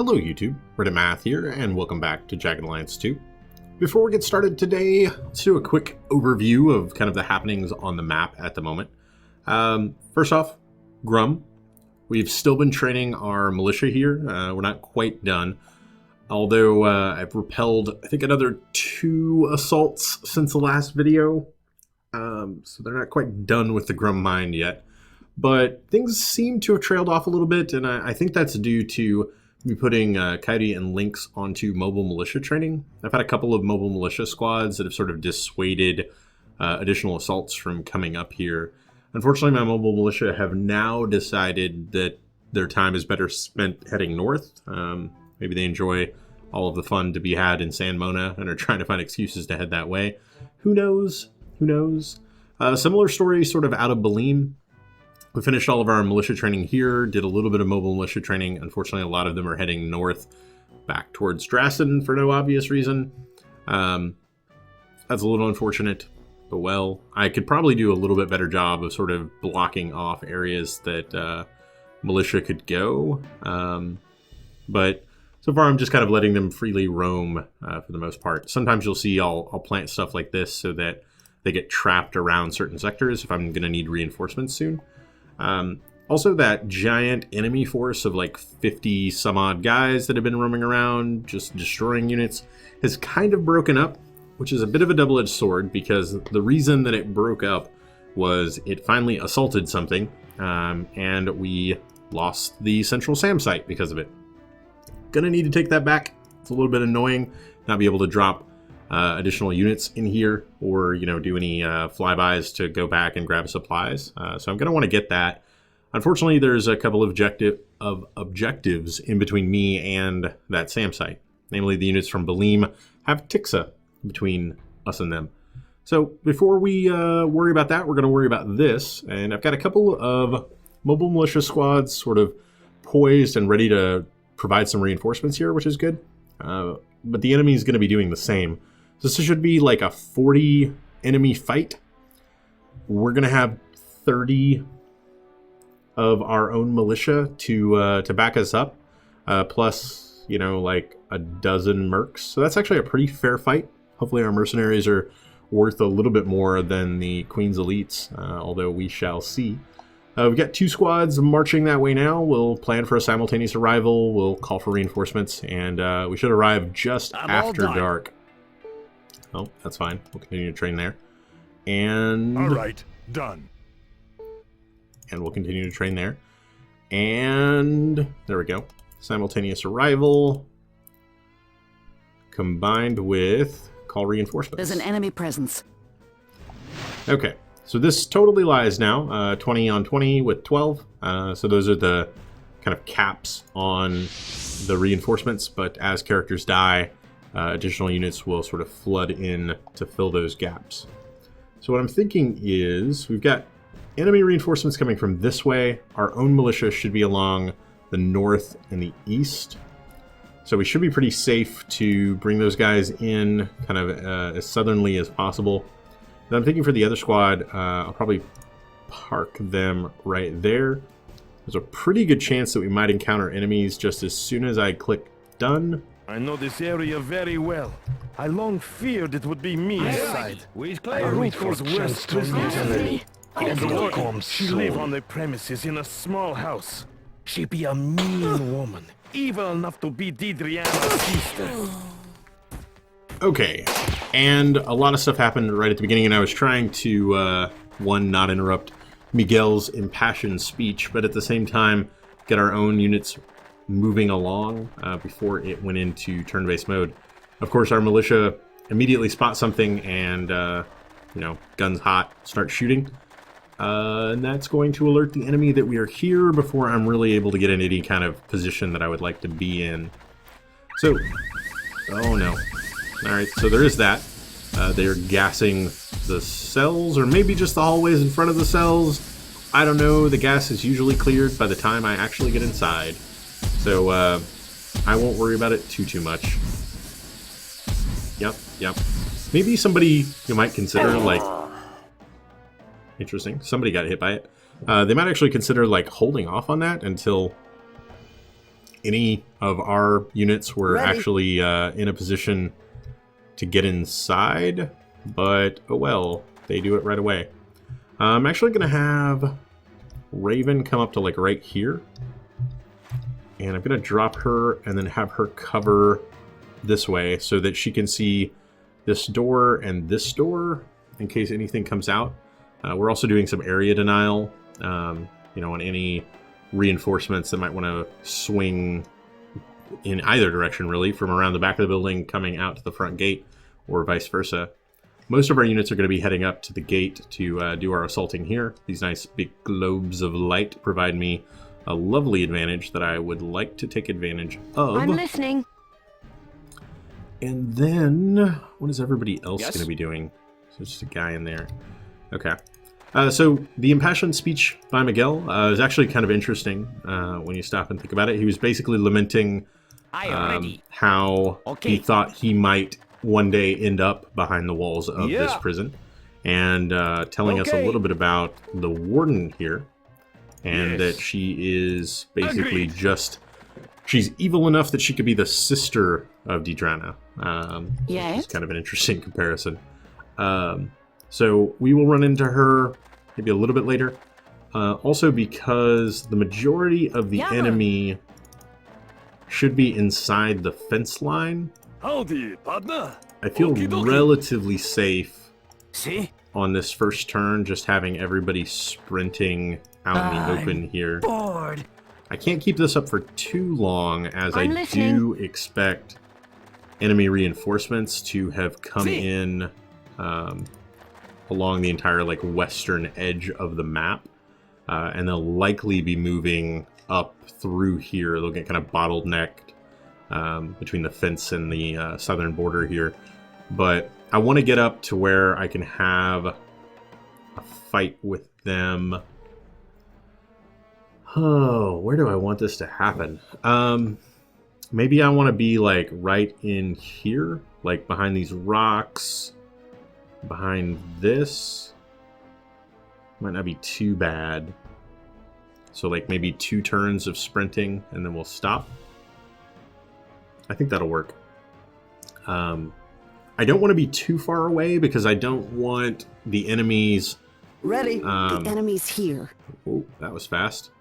Hello YouTube, Reddit Math here, and welcome back to Jagged Alliance 2. Before we get started today, let's do a quick overview of kind of the happenings on the map at the moment. First off, Grum. We've still been training our militia here. We're not quite done. Although I've repelled, I think, another 2 assaults since the last video. So they're not quite done with the Grum mine yet. But things seem to have trailed off a little bit, and I think that's due to me putting Coyote and Lynx onto mobile militia training. I've had a couple of mobile militia squads that have sort of dissuaded additional assaults from coming up here. Unfortunately, my mobile militia have now decided that their time is better spent heading north. Maybe they enjoy all of the fun to be had in San Mona and are trying to find excuses to head that way. Who knows? Who knows? Similar story sort of out of Balim. We finished all of our militia training here, did a little bit of mobile militia training. Unfortunately, a lot of them are heading north back towards Drassen for no obvious reason. That's a little unfortunate, but well, I could probably do a little bit better job of sort of blocking off areas that militia could go. But so far I'm just kind of letting them freely roam for the most part. Sometimes you'll see I'll plant stuff like this so that they get trapped around certain sectors if I'm going to need reinforcements soon. Also, that giant enemy force of like 50 some odd guys that have been roaming around, just destroying units, has kind of broken up, which is a bit of a double-edged sword because the reason that it broke up was it finally assaulted something, and we lost the central SAM site because of it. Gonna need to take that back. It's a little bit annoying not be able to drop additional units in here or, you know, do any flybys to go back and grab supplies. So I'm going to want to get that. Unfortunately, there's a couple of objectives in between me and that SAM site. Namely, the units from Balim have Tixa between us and them. So before we worry about that, we're going to worry about this. And I've got a couple of mobile militia squads sort of poised and ready to provide some reinforcements here, which is good. But the enemy is going to be doing the same. This should be like a 40 enemy fight. We're going to have 30 of our own militia to back us up, plus, you know, like a dozen mercs. So that's actually a pretty fair fight. Hopefully our mercenaries are worth a little bit more than the Queen's elites, although we shall see. We've got 2 squads marching that way now. We'll plan for a simultaneous arrival. We'll call for reinforcements, and we should arrive just after dark. Oh, that's fine. We'll continue to train there. And all right, done. And we'll continue to train there. And there we go. Simultaneous arrival combined with call reinforcements. There's an enemy presence. Okay. So this totally lies now, 20 on 20 with 12. So those are the kind of caps on the reinforcements, but as characters die, additional units will sort of flood in to fill those gaps. So what I'm thinking is we've got enemy reinforcements coming from this way. Our own militia should be along the north and the east. So we should be pretty safe to bring those guys in kind of as southernly as possible. And I'm thinking for the other squad, I'll probably park them right there. There's a pretty good chance that we might encounter enemies just as soon as I click done. I know this area very well. I long feared it would be me inside. Arulco's worst prisoner. She live on the premises in a small house. She be a mean woman, evil enough to be Deidranna's sister. Okay, and a lot of stuff happened right at the beginning, and I was trying to, one, not interrupt Miguel's impassioned speech, but at the same time, get our own units moving along before it went into turn-based mode. Of course, our militia immediately spot something and, you know, guns hot, start shooting. And that's going to alert the enemy that we are here before I'm really able to get in any kind of position that I would like to be in. So, oh no. Alright, so there is that. They're gassing the cells, or maybe just the hallways in front of the cells. I don't know. The gas is usually cleared by the time I actually get inside. So, I won't worry about it too much. Yep. Maybe somebody you might consider, like... Interesting. Somebody got hit by it. They might actually consider, like, holding off on that until any of our units were actually in a position to get inside, but oh well, they do it right away. I'm actually going to have Raven come up to like right here, and I'm going to drop her and then have her cover this way so that she can see this door and this door in case anything comes out. We're also doing some area denial, you know, on any reinforcements that might want to swing in either direction, really, from around the back of the building coming out to the front gate or vice versa. Most of our units are going to be heading up to the gate to do our assaulting here. These nice big globes of light provide me a lovely advantage that I would like to take advantage of. I'm listening. And then, what is everybody else going to be doing? So just a guy in there. Okay. So the impassioned speech by Miguel is actually kind of interesting when you stop and think about it. He was basically lamenting how he thought he might one day end up behind the walls of this prison, and telling us a little bit about the warden here, and that she is basically she's evil enough that she could be the sister of Deidranna. It's kind of an interesting comparison. So we will run into her maybe a little bit later. Also because the majority of the enemy should be inside the fence line. Howdy, partner. I feel relatively safe on this first turn, just having everybody sprinting out in the open here. Bored. I can't keep this up for too long, as I do expect enemy reinforcements to have come in along the entire like western edge of the map, and they'll likely be moving up through here. They'll get kind of bottlenecked between the fence and the southern border here, but I want to get up to where I can have a fight with them. Oh, where do I want this to happen? Maybe I want to be like right in here, like behind these rocks, behind this. Might not be too bad. So like maybe 2 turns of sprinting and then we'll stop. I think that'll work. I don't want to be too far away because I don't want the enemies... Ready. The enemy's here. Oh, that was fast.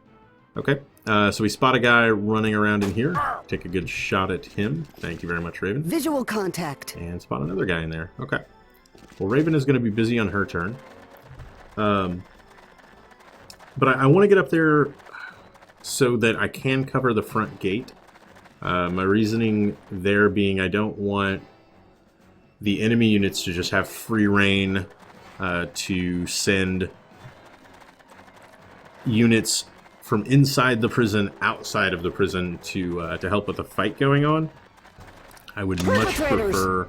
Okay, so we spot a guy running around in here. Take a good shot at him. Thank you very much, Raven. Visual contact. And spot another guy in there. Okay. Well, Raven is going to be busy on her turn. But I want to get up there so that I can cover the front gate. My reasoning there being I don't want the enemy units to just have free reign to send units from inside the prison outside of the prison to help with the fight going on. I would much prefer...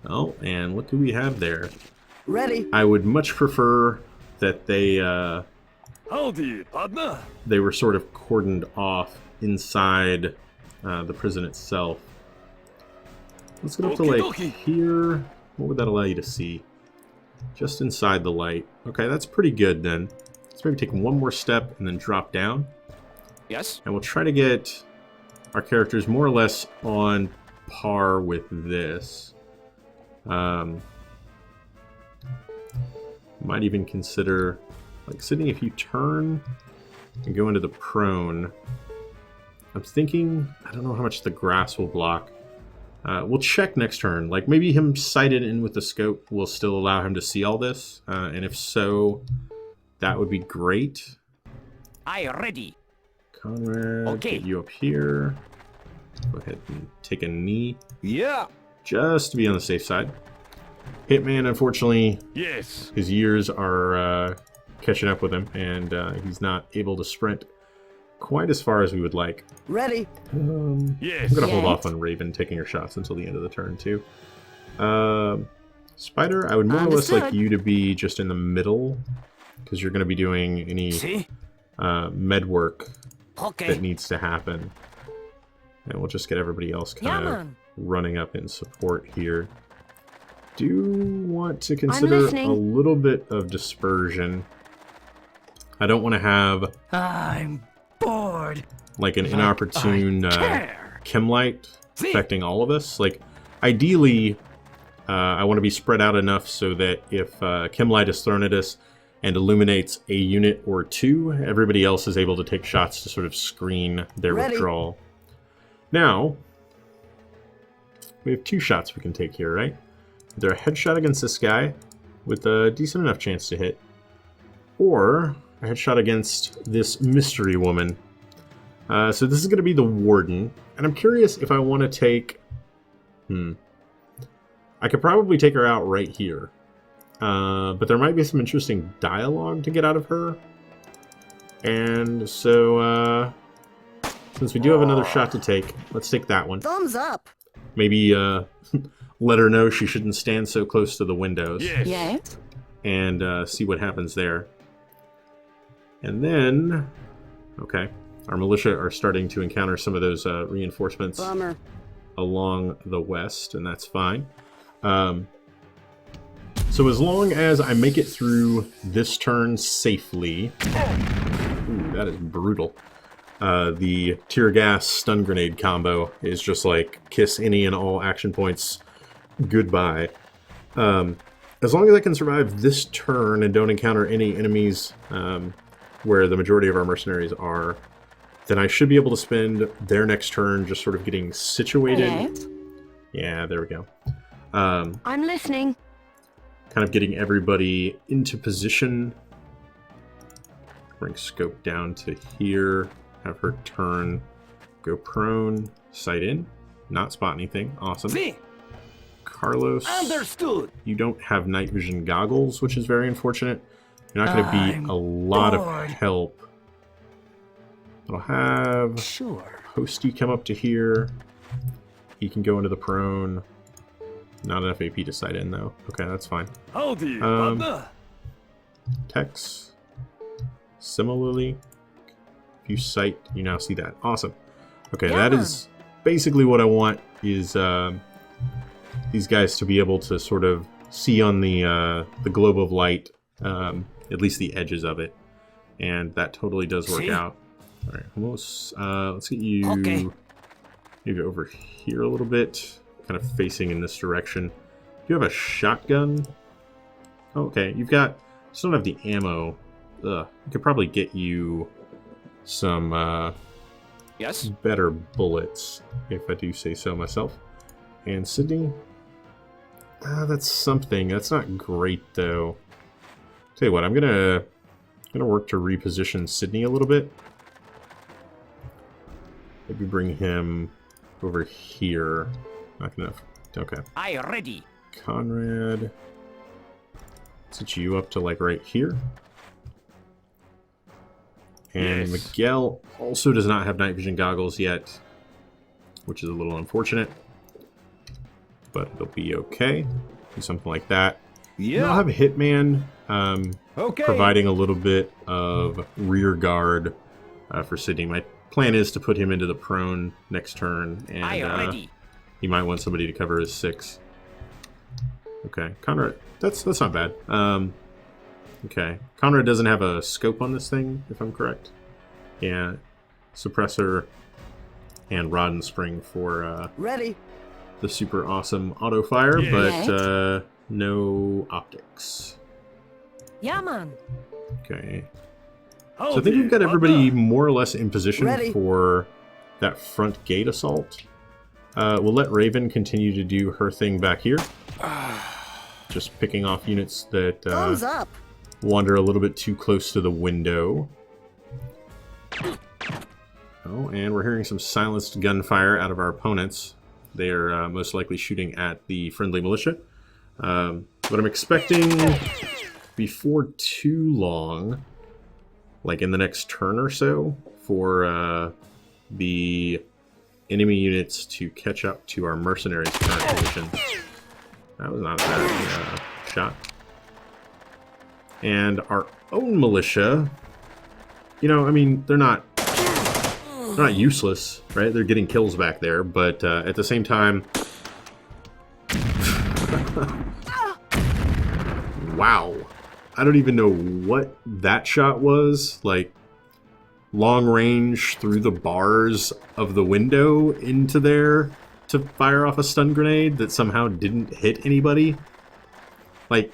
Oh, and what do we have there? Ready. I would much prefer that they Howdy, partner. they were sort of cordoned off inside the prison itself. Let's get up to like here. What would that allow you to see? Just inside the light. Okay, that's pretty good then. Let's maybe take one more step and then drop down. Yes. And we'll try to get our characters more or less on par with this. Might even consider like sitting if you turn and go into the prone. I'm thinking, I don't know how much the grass will block. We'll check next turn. Like maybe him sighted in with the scope will still allow him to see all this. And if so, that would be great. I ready. Conrad, get you up here. Go ahead and take a knee. Yeah. Just to be on the safe side. Hitman, unfortunately, his years are catching up with him, and he's not able to sprint quite as far as we would like. Ready. I'm going to hold off on Raven taking her shots until the end of the turn, too. Spider, I would more or less like you to be just in the middle, because you're going to be doing any med work that needs to happen. And we'll just get everybody else kind of running up in support here. Do want to consider a little bit of dispersion. I don't want to have... I'm bored. like an inopportune chem light affecting all of us. Like, ideally, I want to be spread out enough so that if chem light is thrown at us and illuminates a unit or two, everybody else is able to take shots to sort of screen their withdrawal. Now, we have 2 shots we can take here, right? Either a headshot against this guy with a decent enough chance to hit, or a headshot against this mystery woman. So this is going to be the Warden, and I'm curious if I want to take... I could probably take her out right here. But there might be some interesting dialogue to get out of her. And so, since we do have another shot to take, let's take that one. Thumbs up. Maybe let her know she shouldn't stand so close to the windows. Yes. And see what happens there. And then, okay, our militia are starting to encounter some of those reinforcements along the west, and that's fine. So as long as I make it through this turn safely... Ooh, that is brutal. The tear gas stun grenade combo is just like kiss any and all action points goodbye. As long as I can survive this turn and don't encounter any enemies where the majority of our mercenaries are, then I should be able to spend their next turn just sort of getting situated. Yes. Yeah, there we go. I'm listening. Kind of getting everybody into position. Bring scope down to here. Have her turn. Go prone. Sight in. Not spot anything. Awesome. Carlos. Understood. You don't have night vision goggles, which is very unfortunate. You're not going to be a lot of help. But I'll have Hosty come up to here. He can go into the prone. Not enough AP to sight in, though. Okay, that's fine. Tex. Similarly, if you sight, you now see that. Awesome. Okay, that is basically what I want, is these guys to be able to sort of see on the globe of light, at least the edges of it. And that totally does work out. All right, almost. Let's get you maybe over here a little bit. Kind of facing in this direction. You have a shotgun. Oh, okay, you've got. Just don't have the ammo. Ugh. I could probably get you some better bullets, if I do say so myself. And Sydney, that's something. That's not great though. Tell you what, I'm gonna work to reposition Sydney a little bit. Maybe bring him over here. Not enough. Okay. I ready. Conrad. Set you up to like right here. And Miguel also does not have night vision goggles yet, which is a little unfortunate. But it'll be okay. Do something like that. Yeah. I'll have Hitman providing a little bit of rear guard for Sydney. My plan is to put him into the prone next turn, and he might want somebody to cover his 6. Okay, Conrad, that's not bad. Okay, Conrad doesn't have a scope on this thing, if I'm correct. Yeah, suppressor and rod and spring for the super awesome auto fire, but no optics. Yeah, man. Okay. So I think we've got everybody more or less in position for that front gate assault. We'll let Raven continue to do her thing back here. Just picking off units that wander a little bit too close to the window. Oh, and we're hearing some silenced gunfire out of our opponents. They are most likely shooting at the friendly militia. But I'm expecting before too long, like in the next turn or so, for the enemy units to catch up to our mercenaries' current position. That was not a bad shot. And our own militia, you know, I mean, they're not useless, right? They're getting kills back there, but at the same time, wow. I don't even know what that shot was. Like, long range through the bars of the window into there to fire off a stun grenade that somehow didn't hit anybody. Like,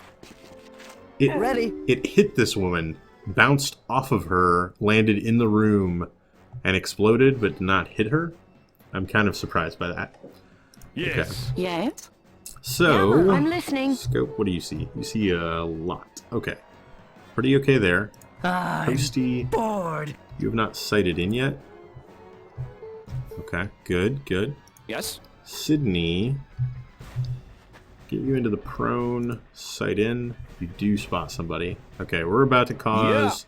it hit this woman, bounced off of her, landed in the room, and exploded, but did not hit her. I'm kind of surprised by that. Yes. Okay. Yes? So, Yeah, I'm listening. Scope, what do you see? You see a lot. Okay. Pretty okay there. Posty, Bored. you have not sighted in yet. Okay, good, good. Yes. Sydney, get you into the prone, sight in. You do spot somebody. Okay, we're about to cause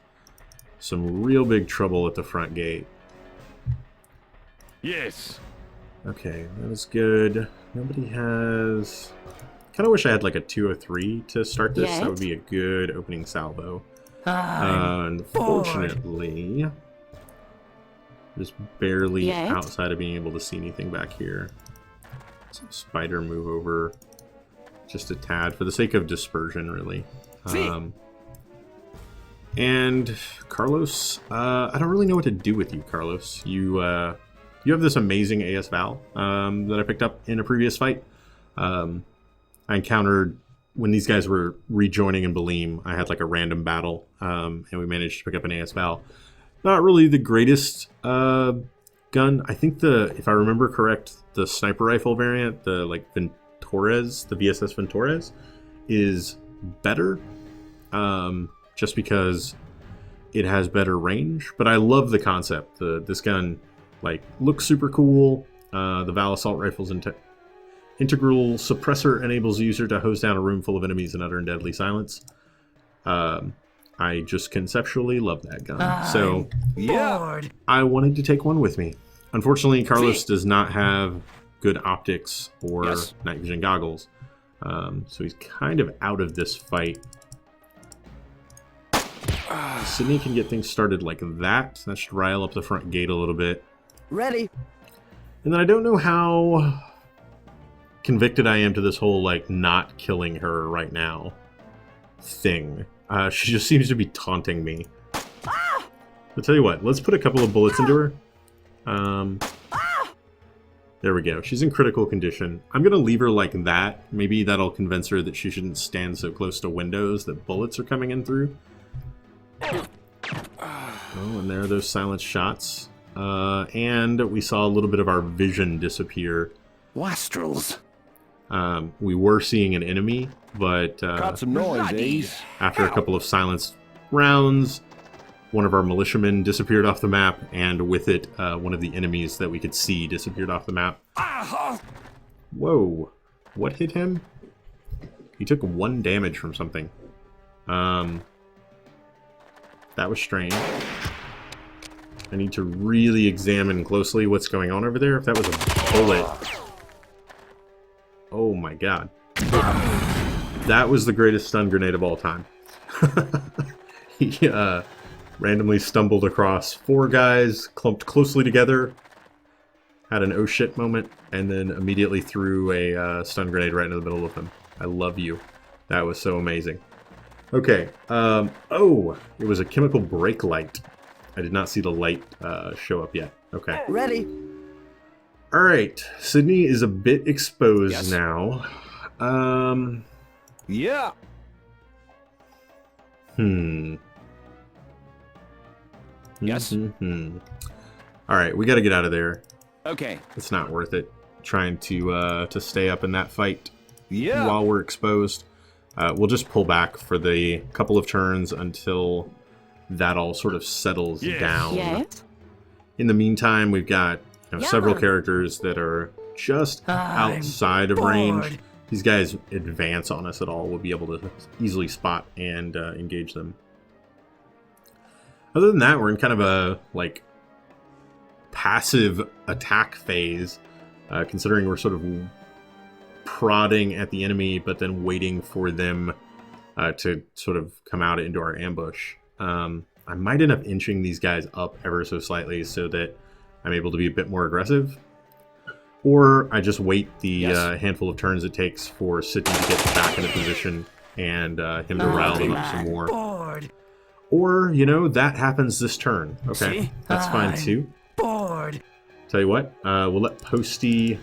some real big trouble at the front gate. Yes. Okay, that is good. Nobody has... Kind of wish I had like a 203 to start this. That would be a good opening salvo. Unfortunately, just barely outside of being able to see anything back here. So spider move over just a tad for the sake of dispersion, really. And Carlos, I don't really know what to do with you, Carlos. You have this amazing AS Val that I picked up in a previous fight. I encountered when these guys were rejoining in Baleem. I had like a random battle, and we managed to pick up an AS Val. Not really the greatest gun. I think if I remember correct, the sniper rifle variant, the like Ventores, the VSS Ventores, is better. Just because it has better range. But I love the concept. This gun like looks super cool. The Val assault rifle's integral suppressor enables the user to hose down a room full of enemies in utter and deadly silence. I just conceptually love that gun. So I wanted to take one with me. Unfortunately, Carlos does not have good optics or night vision goggles. So he's kind of out of this fight. Sydney can get things started like that. That should rile up the front gate a little bit. Ready. And then I don't know how convicted I am to this whole, like, not killing her right now thing. She just seems to be taunting me. I'll tell you what, let's put a couple of bullets into her. There we go. She's in critical condition. I'm going to leave her like that. Maybe that'll convince her that she shouldn't stand so close to windows that bullets are coming in through. Oh, and there are those silenced shots. And we saw a little bit of our vision disappear. Wastrels. We were seeing an enemy, but Got some noise, after a couple of silenced rounds, one of our militiamen disappeared off the map, and with it, one of the enemies that we could see disappeared off the map. Whoa. What hit him? He took 1 damage from something. That was strange. I need to really examine closely what's going on over there. If that was a bullet... Oh my god. That was the greatest stun grenade of all time. He randomly stumbled across 4 guys, clumped closely together, had an oh shit moment, and then immediately threw a stun grenade right into the middle of them. I love you. That was so amazing. Okay. Oh, it was a chemical brake light. I did not see the light show up yet. Okay. Ready. All right. Sydney is a bit exposed now. Yeah. Yes. All right, we got to get out of there. Okay. It's not worth it trying to stay up in that fight Yeah. while we're exposed. We'll just pull back for the couple of turns until that all sort of settles down. Yes? In the meantime, we've got Yeah. several characters that are just outside of range. These guys advance on us at all. We'll be able to easily spot and engage them. Other than that, we're in kind of a like passive attack phase, considering we're sort of prodding at the enemy, but then waiting for them to sort of come out into our ambush. I might end up inching these guys up ever so slightly so that I'm able to be a bit more aggressive. Or I just wait the handful of turns it takes for Sydney to get back into position and him to rile them up some more. Or, you know, that happens this turn. Okay, See? that's fine too. Bored. Tell you what, we'll let Posty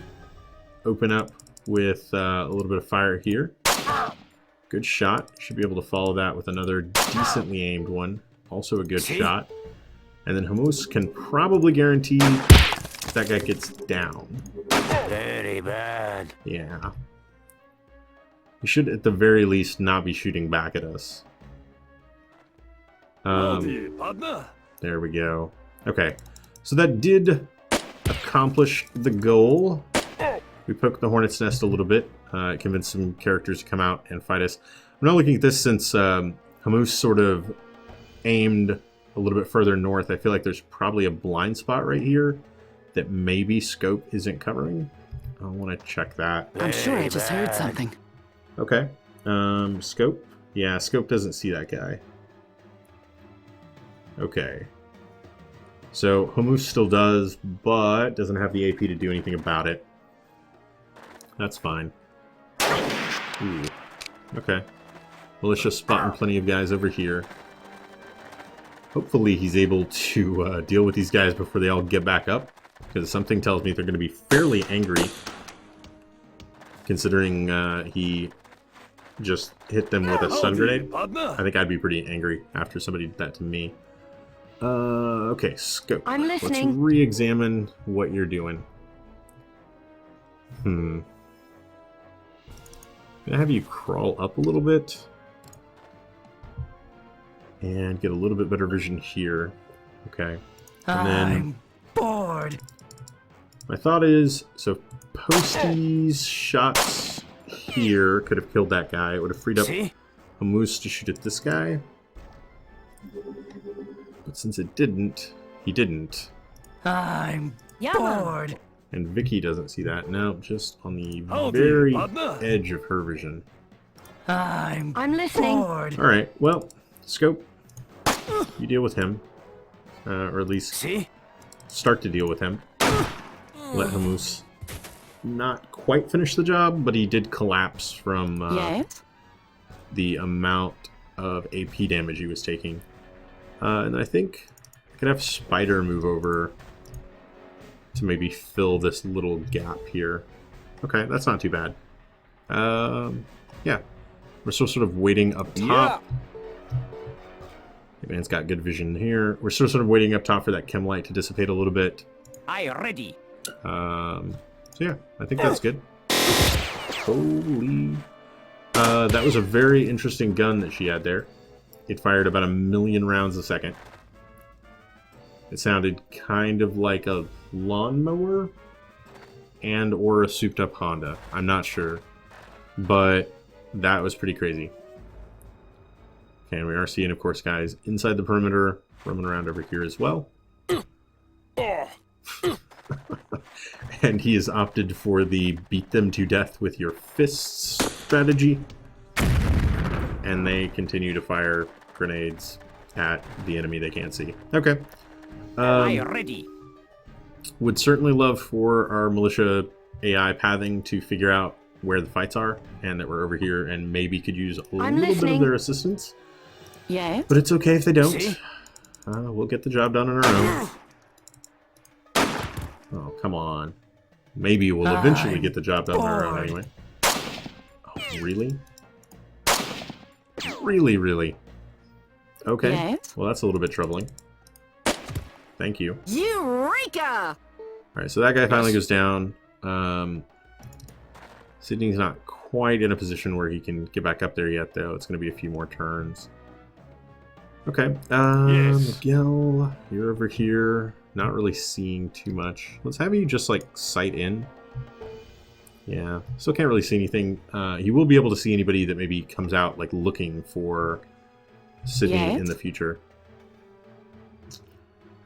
open up with a little bit of fire here. Good shot. Should be able to follow that with another decently aimed one. Also a good shot. And then Hamus can probably guarantee that guy gets down. Very bad. Yeah. He should, at the very least, not be shooting back at us. There we go. Okay, so that did accomplish the goal. We poked the hornet's nest a little bit. It convinced some characters to come out and fight us. I'm not looking at this since Hamus sort of aimed a little bit further north. I feel like there's probably a blind spot right here that maybe Scope isn't covering. I want to check that. I'm sure I just heard something. Okay. Scope? Yeah, Scope doesn't see that guy. Okay. So Hamus still does, but doesn't have the AP to do anything about it. That's fine. Ooh. Okay. Militia spotting plenty of guys over here. Hopefully he's able to deal with these guys before they all get back up, because something tells me they're going to be fairly angry, considering he just hit them with a stun grenade. I think I'd be pretty angry after somebody did that to me. Okay, Scope. I'm listening. Let's re-examine what you're doing. Can I have you crawl up a little bit? And get a little bit better vision here. Okay. And then I'm bored. my thought is, so Posty's shots here could have killed that guy. It would have freed up Hamus to shoot at this guy. But since it didn't, he didn't. I'm bored. And Vicky doesn't see that. No, just on the very edge of her vision. I'm listening. bored. All right, well, Scope, you deal with him. Or at least start to deal with him. Let Hamus not quite finish the job, but he did collapse from the amount of AP damage he was taking. And I think I could have Spider move over to maybe fill this little gap here. Okay, that's not too bad. Yeah, we're still sort of waiting up top. Hey, man's got good vision here. We're still sort of waiting up top for that chem light to dissipate a little bit. I ready. So yeah, I think that's good. Holy. That was a very interesting gun that she had there. It fired about 1,000,000 rounds a second. It sounded kind of like a lawnmower and or a souped up Honda. I'm not sure. But that was pretty crazy. Okay, and we are seeing, of course, guys inside the perimeter, roaming around over here as well. And he has opted for the beat them to death with your fists strategy. And they continue to fire grenades at the enemy they can't see. Okay. I ready. Would certainly love for our militia AI pathing to figure out where the fights are and that we're over here and maybe could use a little bit of their assistance. Yeah. But it's okay if they don't. We'll get the job done on our own. Oh, come on. Maybe we'll eventually get the job done on our own anyway. Oh, really? Really? Okay. Yes. Well, that's a little bit troubling. Thank you. Eureka! Alright, so that guy finally goes down. Sydney's not quite in a position where he can get back up there yet, though. It's going to be a few more turns. Okay. Miguel, you're over here. Not really seeing too much. Let's have you just, like, sight in. Yeah. Still can't really see anything. You will be able to see anybody that maybe comes out, like, looking for Sydney in the future.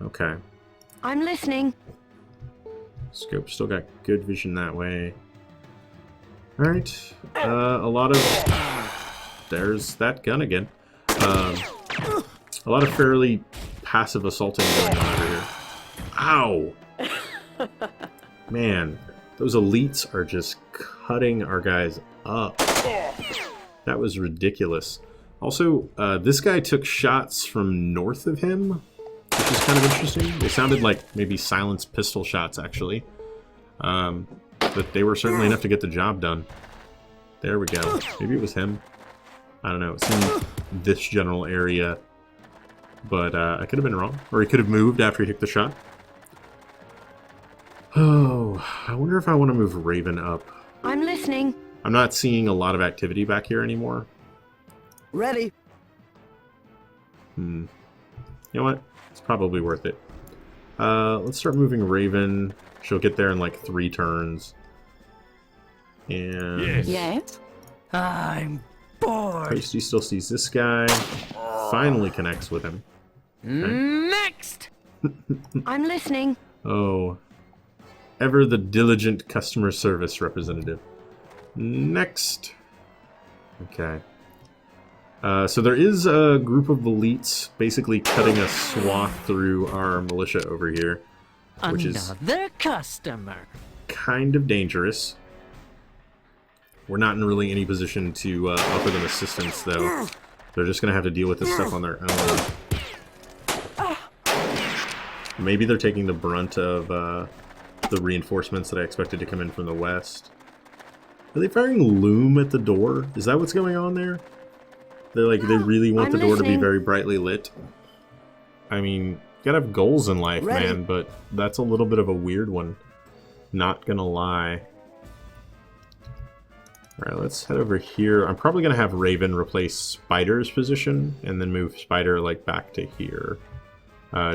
Okay. I'm listening. Scope still got good vision that way. Alright. A lot of... There's that gun again. A lot of fairly passive assaulting going on over here. Ow! Man, those elites are just cutting our guys up. That was ridiculous. Also, this guy took shots from north of him, which is kind of interesting. They sounded like maybe silenced pistol shots, actually. But they were certainly enough to get the job done. There we go. Maybe it was him. I don't know. It's in this general area. But I could have been wrong. Or he could have moved after he took the shot. Oh, I wonder if I want to move Raven up. I'm listening. I'm not seeing a lot of activity back here anymore. Ready. You know what? It's probably worth it. Let's start moving Raven. She'll get there in like 3 turns. And Yes. Yes? I'm bored. Posty still sees this guy. Finally connects with him. Next. I'm listening. Oh. Ever the diligent customer service representative. Next. Okay. So there is a group of elites basically cutting a swath through our militia over here, which is Another customer. kind of dangerous. We're not in really any position to offer them assistance, though. They're just going to have to deal with this stuff on their own. Maybe they're taking the brunt of the reinforcements that I expected to come in from the west. Are they firing loom at the door? Is that what's going on there? They're like, they really want the door to be very brightly lit. I mean, you gotta have goals in life, man, but that's a little bit of a weird one. Not gonna lie. Alright, let's head over here. I'm probably gonna have Raven replace Spider's position, and then move Spider, like, back to here.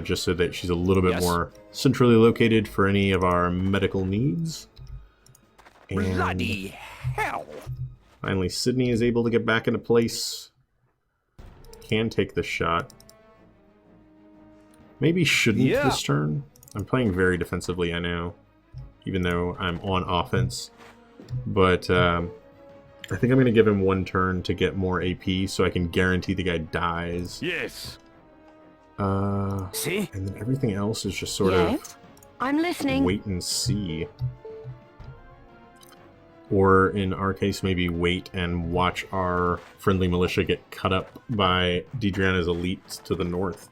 Just so that she's a little bit more centrally located for any of our medical needs. And Bloody hell. finally, Sydney is able to get back into place. Can take the shot. Maybe shouldn't this turn. I'm playing very defensively, I know. Even though I'm on offense. But I think I'm going to give him 1 turn to get more AP so I can guarantee the guy dies. Yes. See? And then everything else is just sort Yes? I'm of listening. wait and see. Or in our case, maybe wait and watch our friendly militia get cut up by Deidranna's elites to the north.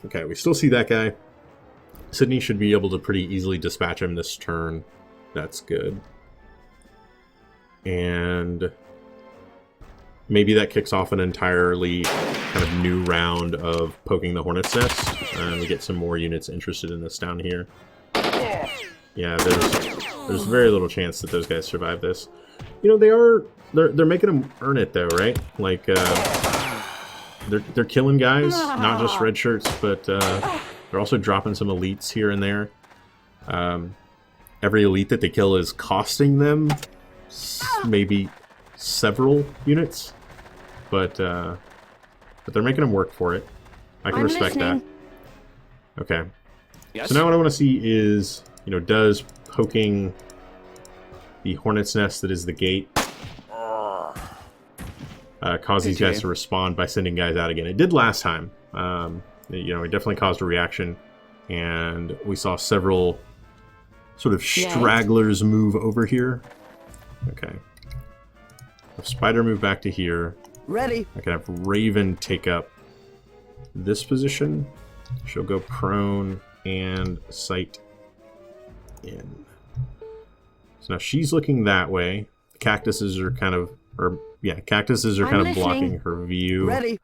Okay, we still see that guy. Sydney should be able to pretty easily dispatch him this turn. That's good. And maybe that kicks off an entirely kind of new round of poking the hornet's nest. And we get some more units interested in this down here. Yeah, there's very little chance that those guys survive this. You know, they're making them earn it though, right? Like they're killing guys, not just red shirts, but they're also dropping some elites here and there. Every elite that they kill is costing them maybe several units, but they're making them work for it. I can respect that. Okay. Yes. So now what I want to see is, you know, does poking the hornet's nest that is the gate cause these guys to respond by sending guys out again? It did last time. You know, it definitely caused a reaction, and we saw several sort of stragglers move over here. Okay. Have Spider move back to here. Ready. I can have Raven take up this position. She'll go prone and sight in. So now she's looking that way. The cactuses are kind of, cactuses are kind of blocking her view. Ready.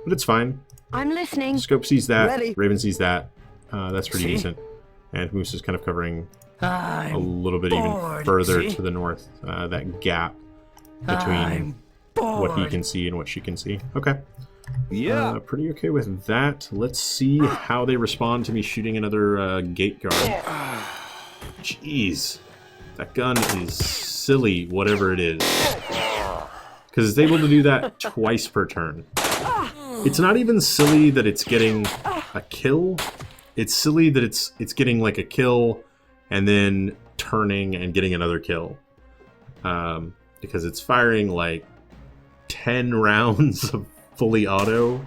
But it's fine. I'm listening. Scope sees that. Ready. Raven sees that. That's pretty decent. And Moose is kind of covering a little bit even further to the north. That gap between what he can see and what she can see. Okay. Yeah. Pretty okay with that. Let's see how they respond to me shooting another gate guard. Jeez. That gun is silly, whatever it is. Because it's able to do that twice per turn. It's not even silly that it's getting a kill. It's silly that it's getting like a kill and then turning and getting another kill. Because it's firing like 10 rounds of fully auto.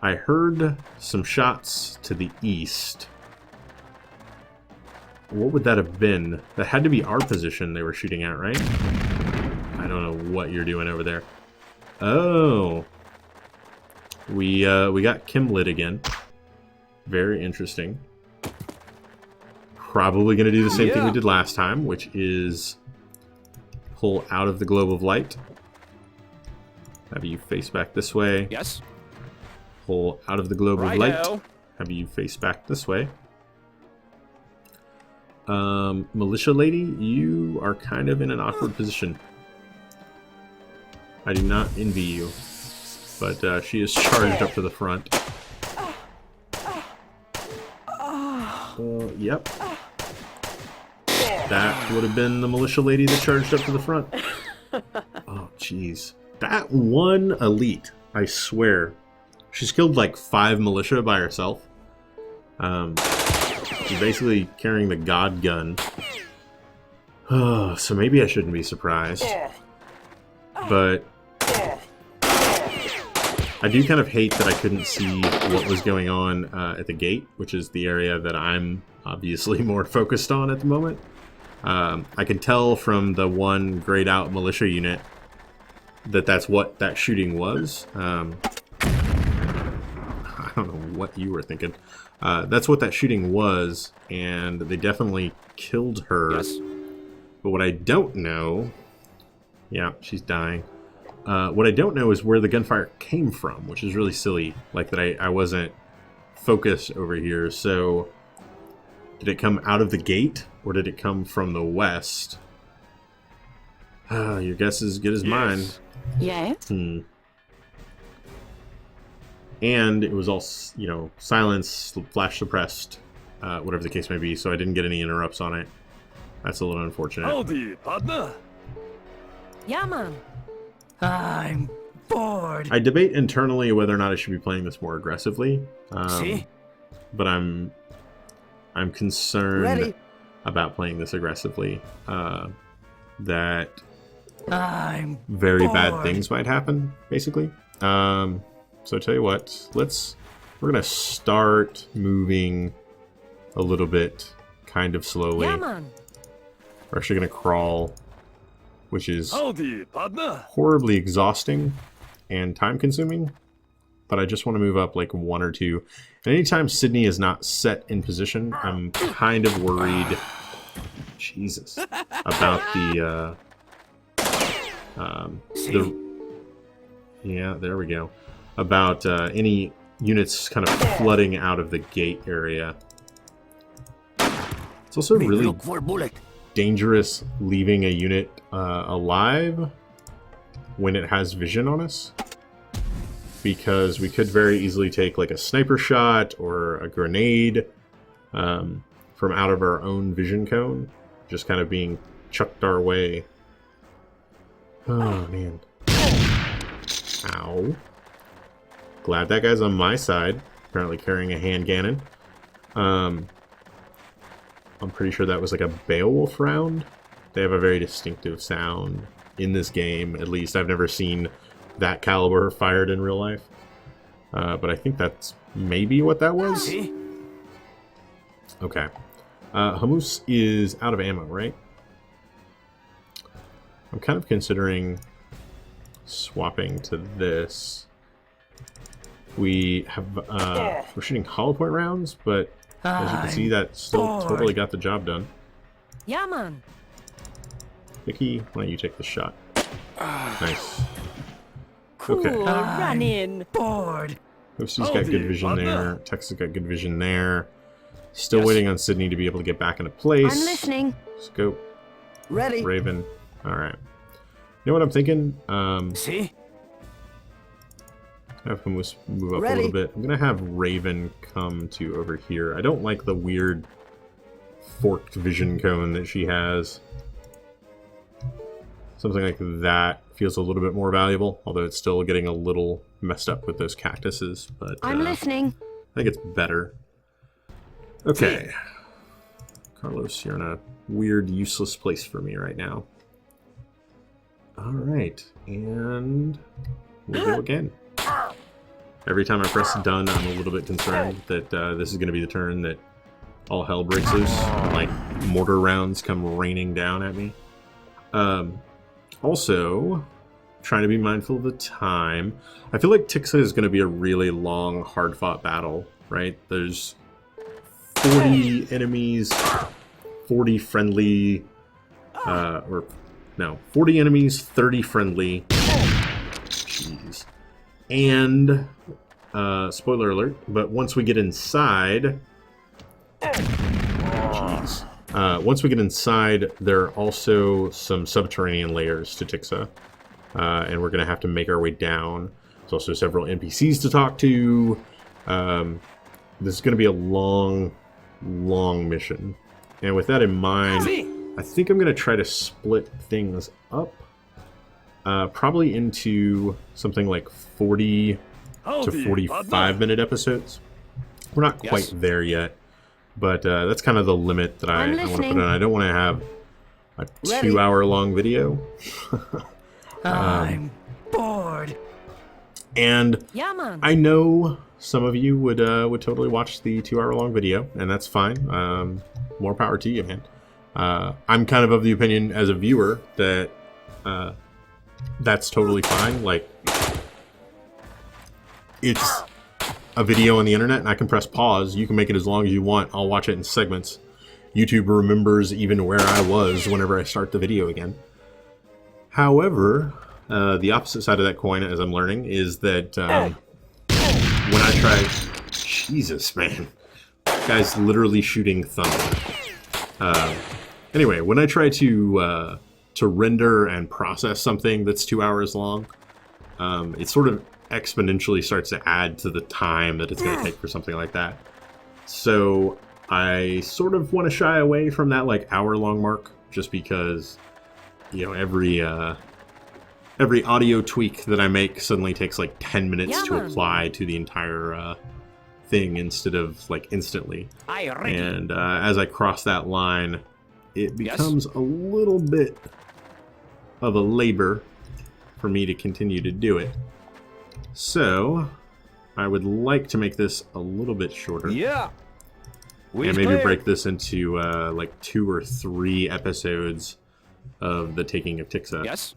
I heard some shots to the east. what would that have been? That had to be our position they were shooting at, right? I don't know what you're doing over there. Oh. We got Kimlit again. Very interesting. Probably going to do the same thing we did last time, which is pull out of the globe of light. Have you face back this way. Yes. Pull out of the globe of light. Have you face back this way. Militia lady, you are kind of in an awkward position. I do not envy you, but she is charged up to the front. Yep. That would have been the militia lady that charged up to the front. Oh, jeez. That one elite, I swear. She's killed like 5 militia by herself. She's basically carrying the god gun. So maybe I shouldn't be surprised. But I do kind of hate that I couldn't see what was going on at the gate, which is the area that I'm obviously more focused on at the moment. I can tell from the one grayed out militia unit that that's what that shooting was. I don't know what you were thinking. That's what that shooting was, and they definitely killed her. Yes. But what I don't know... Yeah, she's dying. What I don't know is where the gunfire came from, which is really silly. Like that I wasn't focused over here. So, did it come out of the gate, or did it come from the west? Your guess is as good as mine. Yeah. And it was all, you know, silence, flash suppressed, whatever the case may be, so I didn't get any interrupts on it. That's a little unfortunate. Howdy, partner. Yeah, man. I'm bored. I debate internally whether or not I should be playing this more aggressively. See? But I'm concerned Ready. about playing this aggressively. That I'm very bad bored. things might happen, basically. So I tell you what, we're gonna start moving a little bit, kind of slowly. Yeah, man. We're actually gonna crawl, which is Howdy, partner. horribly exhausting and time-consuming. But I just want to move up like 1 or 2. And anytime Sydney is not set in position, I'm kind of worried. Jesus, about yeah, there we go. About any units kind of flooding out of the gate area. It's also really Look for bullet. dangerous leaving a unit alive when it has vision on us, because we could very easily take like a sniper shot or a grenade from out of our own vision cone, just kind of being chucked our way. Oh man. Ow. Glad that guy's on my side, apparently carrying a hand cannon. I'm pretty sure that was like a Beowulf round. They have a very distinctive sound in this game, at least. I've never seen that caliber fired in real life. But I think that's maybe what that was. See? Okay. Hummus is out of ammo, right? I'm kind of considering swapping to this. We have, we're shooting hollow point rounds, but as you can see, that still totally got the job done. Yeah, man. Vicky, why don't you take the shot? Nice. Cool. Okay. Run in. Bored. Hostie's got good vision there. Texas got good vision there. Still waiting on Sydney to be able to get back into place. I'm listening. Scope. Ready. Raven. Alright. You know what I'm thinking? See? Have him move up a Ready. little bit. I'm gonna have Raven come to over here. I don't like the weird forked vision cone that she has. Something like that feels a little bit more valuable, although it's still getting a little messed up with those cactuses. But I'm listening. I think it's better. Okay. Carlos, you're in a weird, useless place for me right now. Alright, and we'll go again. Every time I press done, I'm a little bit concerned that this is going to be the turn that all hell breaks loose. Like, mortar rounds come raining down at me. Also, trying to be mindful of the time. I feel like Tixa is going to be a really long, hard-fought battle, right? There's 40 enemies, 40 friendly, 40 enemies, 30 friendly. Jeez. And, spoiler alert, but once we get inside... Jeez. Once we get inside, there are also some subterranean layers to Tixa. And we're going to have to make our way down. There's also several NPCs to talk to. This is going to be a long, long mission. And with that in mind, I think I'm going to try to split things up. Probably into something like 40 to 45 minute episodes. We're not quite there yet. But that's kind of the limit that I want to put in. I don't want to have a 2-hour-long video. I'm bored. And Yeah, man. I know some of you would totally watch the 2-hour-long video, and that's fine. More power to you, man. I'm kind of the opinion as a viewer that that's totally fine. Like, it's a video on the internet, and I can press pause. You can make it as long as you want. I'll watch it in segments. YouTube remembers even where I was whenever I start the video again. However, the opposite side of that coin, as I'm learning, is that when I try... Jesus, man. Guy's literally shooting thunder. Anyway, when I try to render and process something that's 2 hours long, it sort of exponentially starts to add to the time that it's going to take for something like that. So I sort of want to shy away from that like hour-long mark, just because, you know, every audio tweak that I make suddenly takes like 10 minutes to apply to the entire thing instead of like instantly. And as I cross that line, it becomes a little bit of a labor for me to continue to do it. So I would like to make this a little bit shorter. Yeah. And maybe break this into like 2 or 3 episodes of the taking of Tixa. Yes.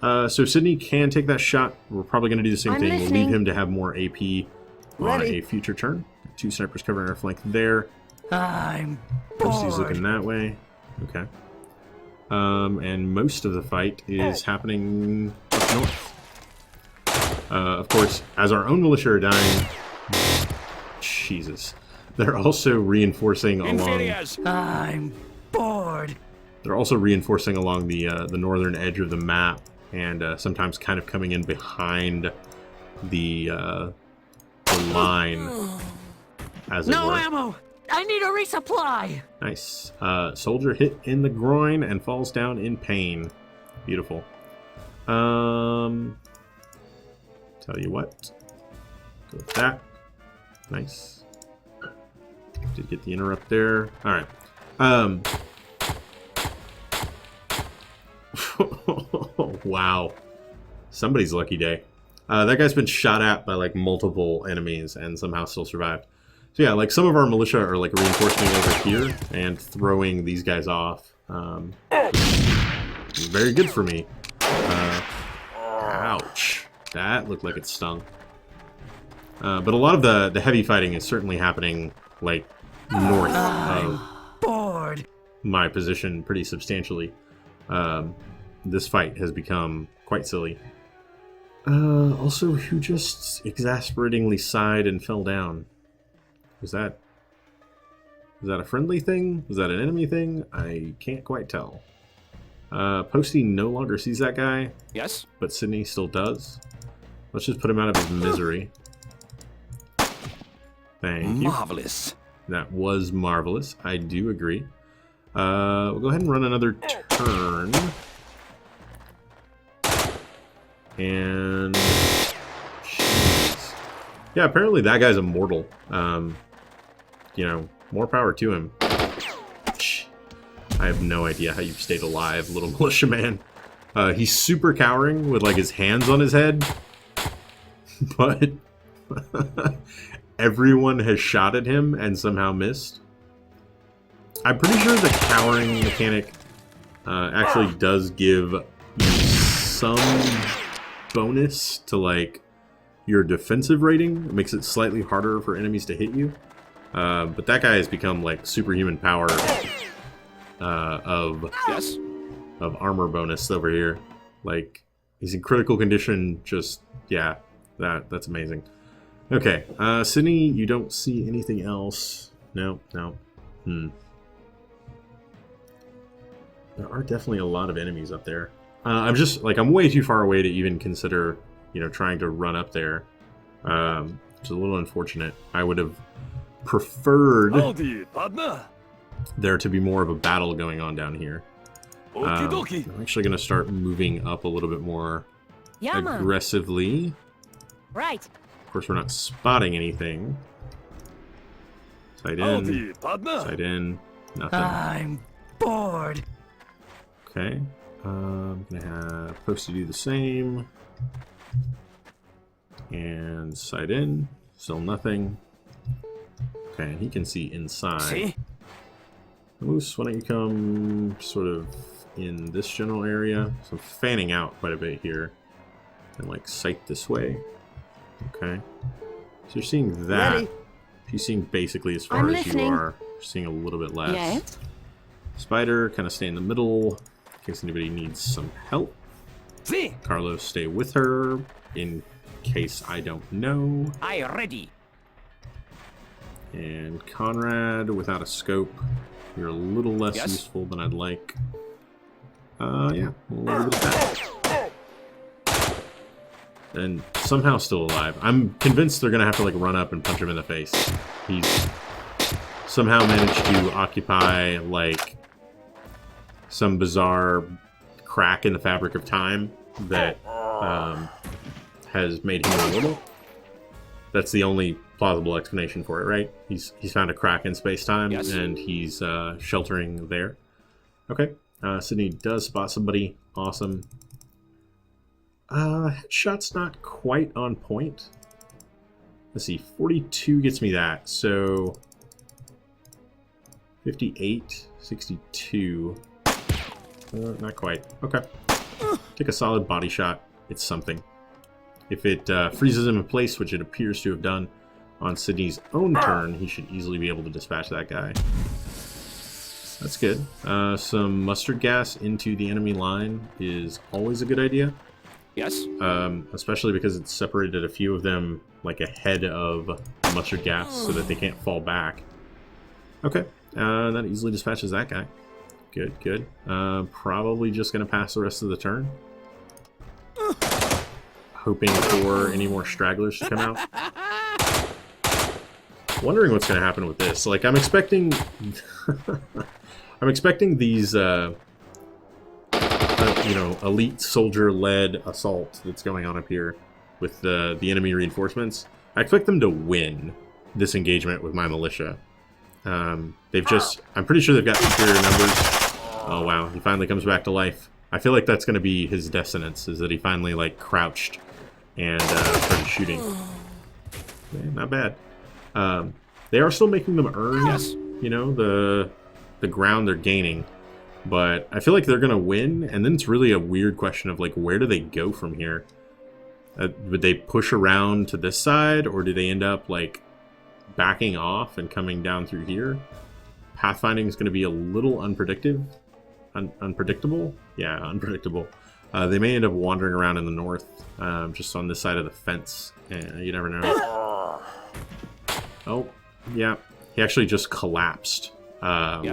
So Sydney can take that shot. We're probably going to do the same thing. We'll leave him to have more AP on a future turn. 2 snipers covering our flank there. I'm Posty's bored. looking that way. Okay. And most of the fight is happening up north. Of course, as our own militia are dying... Jesus. They're also reinforcing along... I'm bored. They're also reinforcing along the northern edge of the map, and sometimes kind of coming in behind the line, as it were. No ammo! I need a resupply! Nice. Soldier hit in the groin and falls down in pain. Beautiful. Tell you what. Go with that. Nice. Did get the interrupt there. Alright. Wow. Somebody's lucky day. That guy's been shot at by like multiple enemies and somehow still survived. So yeah, like some of our militia are like reinforcing over here and throwing these guys off. Very good for me. Ouch. That looked like it stung. But a lot of the heavy fighting is certainly happening like north of Bored. my position pretty substantially. This fight has become quite silly. Also, who just exasperatingly sighed and fell down? Was that a friendly thing? Was that an enemy thing? I can't quite tell. Posty no longer sees that guy. Yes. But Sydney still does. Let's just put him out of his misery. Thank you. Marvelous. That was marvelous. I do agree. We'll go ahead and run another turn. And... Jeez. Yeah, apparently that guy's immortal. You know, more power to him. I have no idea how you've stayed alive, little militia man. He's super cowering with like his hands on his head. But everyone has shot at him and somehow missed. I'm pretty sure the cowering mechanic actually does give you some bonus to like your defensive rating. It makes it slightly harder for enemies to hit you. But that guy has become like superhuman power of armor bonus over here. Like he's in critical condition. Just yeah, that's amazing. Okay, Sydney, you don't see anything else? No. There are definitely a lot of enemies up there. I'm just like I'm way too far away to even consider, you know, trying to run up there. It's a little unfortunate. I would have preferred there to be more of a battle going on down here. I'm actually going to start moving up a little bit more aggressively. Right. Of course, we're not spotting anything. Sight in. Sight in. Nothing. I'm bored. Okay. I'm going to have Post to do the same. And sight in. Still nothing. Okay, and he can see inside. See? Moose, why don't you come sort of in this general area? So I'm fanning out quite a bit here. And like sight this way. Okay. So you're seeing that. Ready. You're seeing basically as far as you are. You're seeing a little bit less. Yeah. Spider, kind of stay in the middle in case anybody needs some help. See? Carlos, stay with her in case I don't know. I ready. And Conrad, without a scope, you're a little less useful than I'd like. Yeah, we'll leave it at that. And somehow still alive. I'm convinced they're gonna have to like run up and punch him in the face. He's somehow managed to occupy like some bizarre crack in the fabric of time that has made him immortal. That's the only plausible explanation for it, right? He's found a crack in space-time, and he's sheltering there. Okay, Sydney does spot somebody. Awesome. Headshot's not quite on point. Let's see, 42 gets me that, so 58, 62. Not quite. Okay. Take a solid body shot. It's something. If it freezes him in place, which it appears to have done on Sydney's own turn, he should easily be able to dispatch that guy. That's good. Some mustard gas into the enemy line is always a good idea. Yes. Especially because it's separated a few of them like ahead of mustard gas so that they can't fall back. Okay. That easily dispatches that guy. Good, good. Probably just going to pass the rest of the turn. Hoping for any more stragglers to come out. Wondering what's going to happen with this. Like, I'm expecting... I'm expecting these, you know, elite soldier-led assault that's going on up here with the enemy reinforcements. I expect them to win this engagement with my militia. They've just... I'm pretty sure they've got superior numbers. Oh, wow. He finally comes back to life. I feel like that's going to be his destinates, is that he finally, like, crouched and started shooting. Okay, not bad. They are still making them earn, you know, the ground they're gaining. But I feel like they're going to win, and then it's really a weird question of, like, where do they go from here? Would they push around to this side, or do they end up, like, backing off and coming down through here? Pathfinding is going to be a little unpredictable. Yeah, unpredictable. They may end up wandering around in the north, just on this side of the fence. You never know. Oh, yeah. He actually just collapsed. Due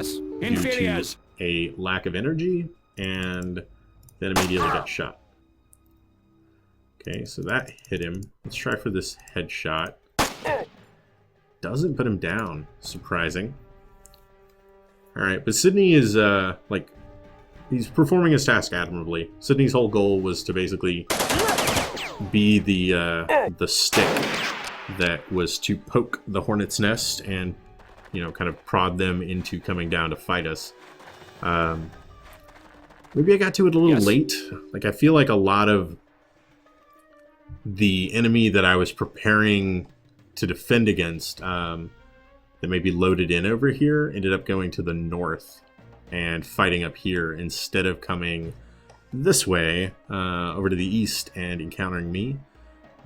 to a lack of energy, and then immediately got shot. Okay, so that hit him. Let's try for this headshot. Doesn't put him down. Surprising. Alright, but Sydney is, like, he's performing his task admirably. Sydney's whole goal was to basically be the stick that was to poke the hornet's nest and, you know, kind of prod them into coming down to fight us. Maybe I got to it a little late. Like, I feel like a lot of the enemy that I was preparing to defend against that maybe loaded in over here ended up going to the north and fighting up here instead of coming this way over to the east and encountering me.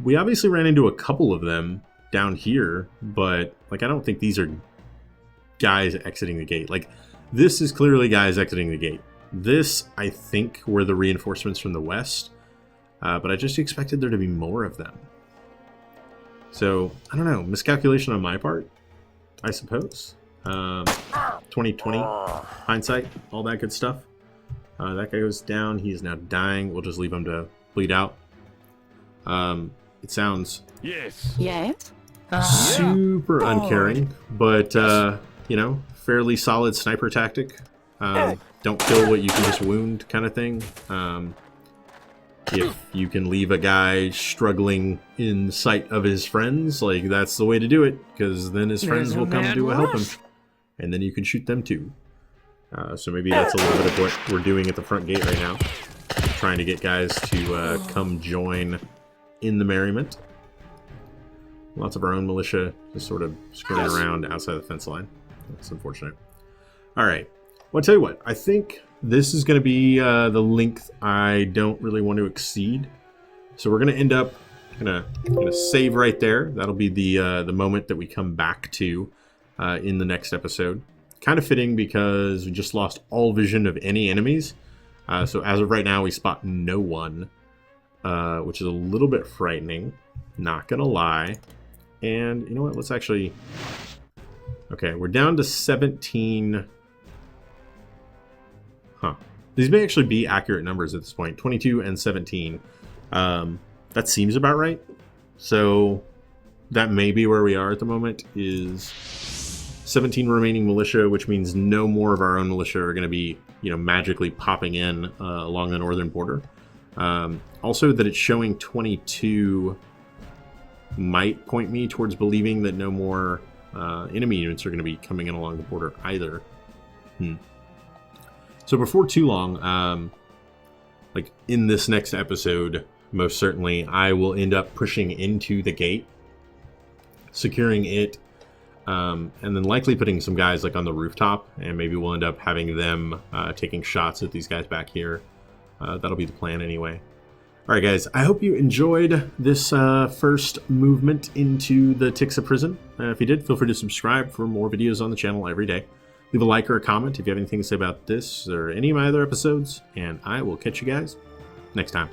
We obviously ran into a couple of them down here, but like I don't think these are guys exiting the gate. Like this is clearly guys exiting the gate. This, I think, were the reinforcements from the west, but I just expected there to be more of them. So, I don't know, miscalculation on my part, I suppose. 2020, hindsight, all that good stuff. That guy goes down, he is now dying. We'll just leave him to bleed out. It sounds Yes. Yes? super uncaring, but, you know, fairly solid sniper tactic. Don't kill what you can just wound kind of thing. If you can leave a guy struggling in sight of his friends, like that's the way to do it, because then his friends will come to help him, and then you can shoot them too. So maybe that's a little bit of what we're doing at the front gate right now, trying to get guys to come join in the merriment. Lots of our own militia just sort of skirting around outside the fence line. That's unfortunate. All right. Well, I'll tell you what. I think this is going to be the length I don't really want to exceed. So we're going to end up gonna save right there. That'll be the moment that we come back to in the next episode. Kind of fitting because we just lost all vision of any enemies. So as of right now, we spot no one, which is a little bit frightening. Not gonna lie. And you know what? Let's actually... Okay, we're down to 17... Huh. These may actually be accurate numbers at this point. 22 and 17. That seems about right. So that may be where we are at the moment, is 17 remaining militia, which means no more of our own militia are going to be, you know, magically popping in along the northern border. Also, that it's showing 22 might point me towards believing that no more enemy units are going to be coming in along the border either. So before too long, like in this next episode, most certainly, I will end up pushing into the gate, securing it, and then likely putting some guys like on the rooftop, and maybe we'll end up having them taking shots at these guys back here. That'll be the plan anyway. All right, guys, I hope you enjoyed this first movement into the Tixa prison. If you did, feel free to subscribe for more videos on the channel every day. Leave a like or a comment if you have anything to say about this or any of my other episodes, and I will catch you guys next time.